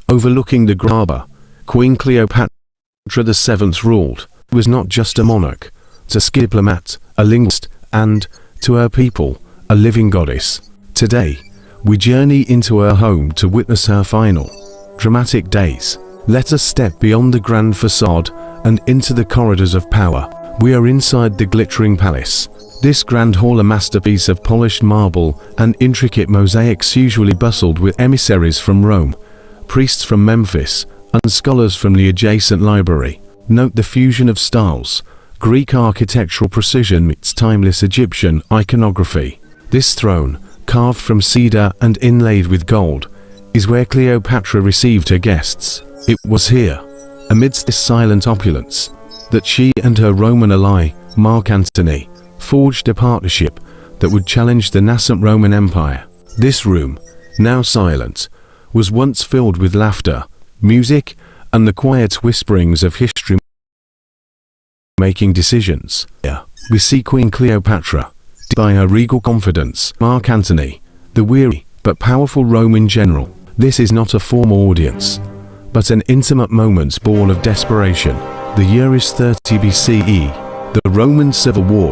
overlooking the Graba. Queen Cleopatra VII ruled. She was not just a monarch, but a diplomat, a linguist, and, to her people, a living goddess. Today, we journey into her home to witness her final, dramatic days. Let us step beyond the grand facade and into the corridors of power. We are inside the glittering palace. This grand hall, a masterpiece of polished marble and intricate mosaics, usually bustled with emissaries from Rome, priests from Memphis, and scholars from the adjacent library. Note the fusion of styles. Greek architectural precision meets timeless Egyptian iconography. This throne, carved from cedar and inlaid with gold, is where Cleopatra received her guests. It was here, amidst this silent opulence, that she and her Roman ally, Mark Antony, forged a partnership that would challenge the nascent Roman Empire. This room, now silent, was once filled with laughter, music, and the quiet whisperings of history making decisions. Here, we see Queen Cleopatra, by her regal confidence, Mark Antony, the weary but powerful Roman general. This is not a formal audience, but an intimate moment born of desperation. The year is 30 BCE. The Roman Civil War,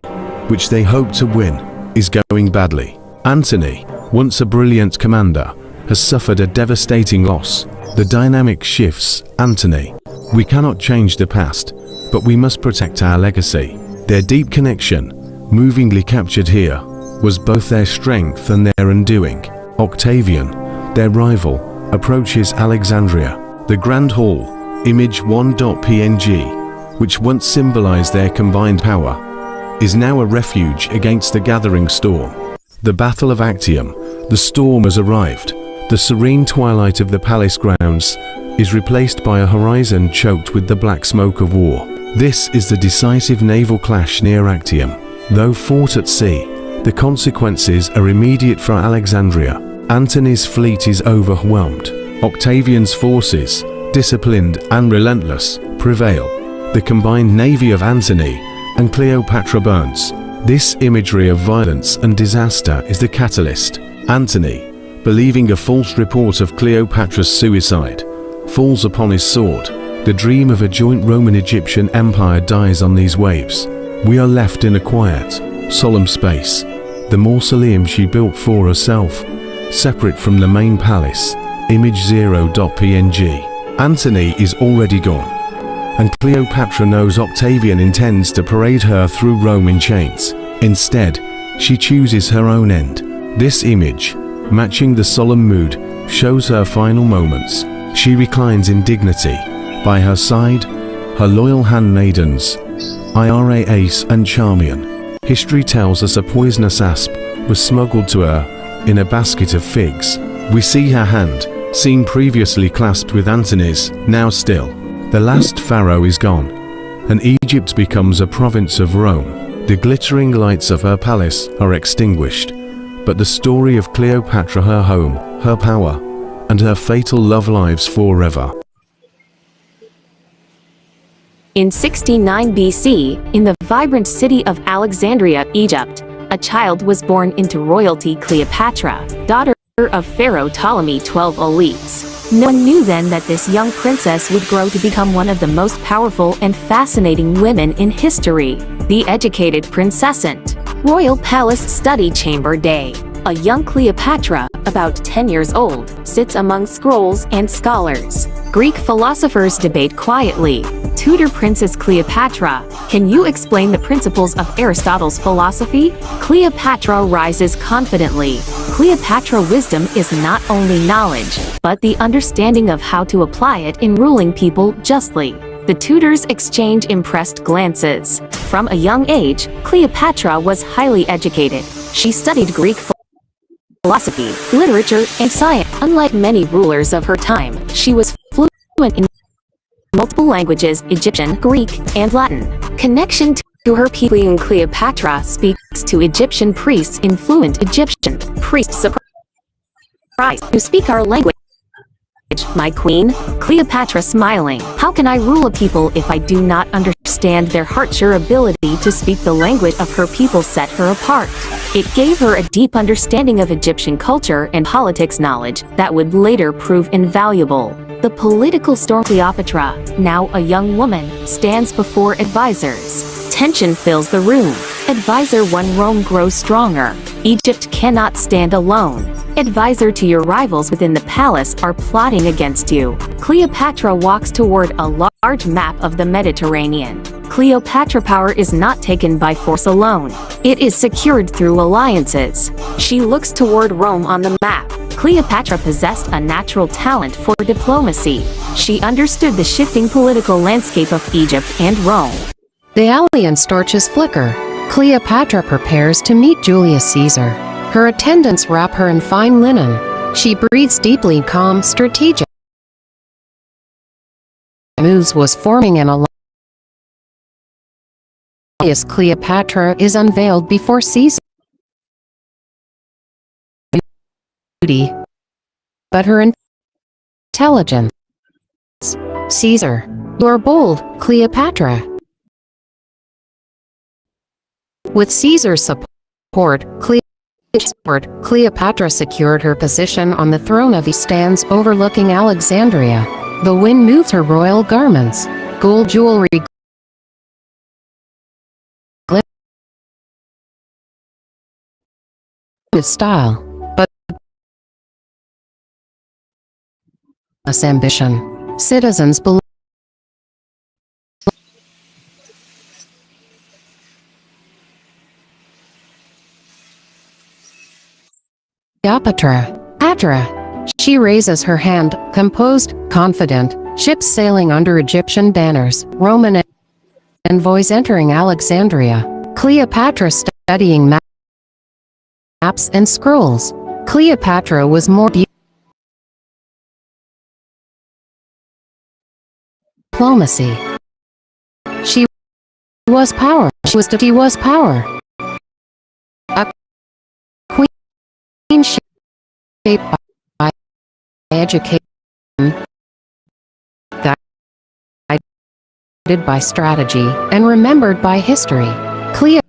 which they hope to win, is going badly. Antony, once a brilliant commander, has suffered a devastating loss. The dynamic shifts. Antony, we cannot change the past, but we must protect our legacy. Their deep connection, movingly captured here, was both their strength and their undoing. Octavian, their rival, approaches Alexandria. The Grand Hall, image 1.png, which once symbolized their combined power, is now a refuge against the gathering storm. The Battle of Actium, the storm has arrived. The serene twilight of the palace grounds is replaced by a horizon choked with the black smoke of war. This is the decisive naval clash near Actium. Though fought at sea, the consequences are immediate for Alexandria. Antony's fleet is overwhelmed. Octavian's forces, disciplined and relentless, prevail. The combined navy of Antony and Cleopatra burns. This imagery of violence and disaster is the catalyst. Antony, believing a false report of Cleopatra's suicide, falls upon his sword. The dream of a joint Roman-Egyptian empire dies on these waves. We are left in a quiet, solemn space, the mausoleum she built for herself, separate from the main palace, image 0.png. Antony is already gone, and Cleopatra knows Octavian intends to parade her through Rome in chains. Instead, she chooses her own end. This image, matching the solemn mood, shows her final moments. She reclines in dignity. By her side, her loyal handmaidens, Ira, Ace, and Charmian. History tells us a poisonous asp was smuggled to her in a basket of figs. We see her hand, seen previously clasped with Antony's, now still. The last pharaoh is gone, and Egypt becomes a province of Rome. The glittering lights of her palace are extinguished, but the story of Cleopatra, her home, her power, and her fatal love lives forever. In 69 BC, in the vibrant city of Alexandria, Egypt, a child was born into royalty. Cleopatra, daughter of Pharaoh Ptolemy XII elites. No one knew then that this young princess would grow to become one of the most powerful and fascinating women in history. The educated princessant. Royal Palace Study Chamber Day. A young Cleopatra, about 10 years old, sits among scrolls and scholars. Greek philosophers debate quietly. Tutor Princess Cleopatra, can you explain the principles of Aristotle's philosophy? Cleopatra rises confidently. Cleopatra wisdom is not only knowledge, but the understanding of how to apply it in ruling people justly. The tutors exchange impressed glances. From a young age, Cleopatra was highly educated. She studied Greek philosophy, literature, and science. Unlike many rulers of her time, she was fluent in multiple languages: Egyptian, Greek, and Latin. Connection to her people. Cleopatra speaks to Egyptian priests in fluent Egyptian. Priests surprised to speak our language. my queen? Cleopatra smiling. How can I rule a people if I do not understand their hearts? Her ability to speak the language of her people set her apart. It gave her a deep understanding of Egyptian culture and politics knowledge that would later prove invaluable. The political storm. Cleopatra, now a young woman, stands before advisors. Tension fills the room. Advisor 1. Rome grows stronger. Egypt cannot stand alone. Advisor 2. Your rivals within the palace are plotting against you. Cleopatra walks toward a large map of the Mediterranean. Cleopatra power is not taken by force alone. It is secured through alliances. She looks toward Rome on the map. Cleopatra possessed a natural talent for diplomacy. She understood the shifting political landscape of Egypt and Rome. The alliance torches flicker. Cleopatra prepares to meet Julius Caesar. Her attendants wrap her in fine linen. She breathes deeply, calm, strategic. Moves was forming an alliance. Cleopatra is unveiled before Caesar. Beauty, but her intelligence. Caesar, you're bold, Cleopatra. With Caesar's support, Cleopatra secured her position on the throne of East, stands overlooking Alexandria. The wind moves her royal garments. Gold jewelry glitters style, but ambition. Citizens believe Cleopatra. She raises her hand, composed, confident. Ships sailing under Egyptian banners. Roman envoys entering Alexandria. Cleopatra studying maps and scrolls. Cleopatra was more diplomacy. She was power. She was power. A queen shaped by education, guided by strategy, and remembered by history. Cleopatra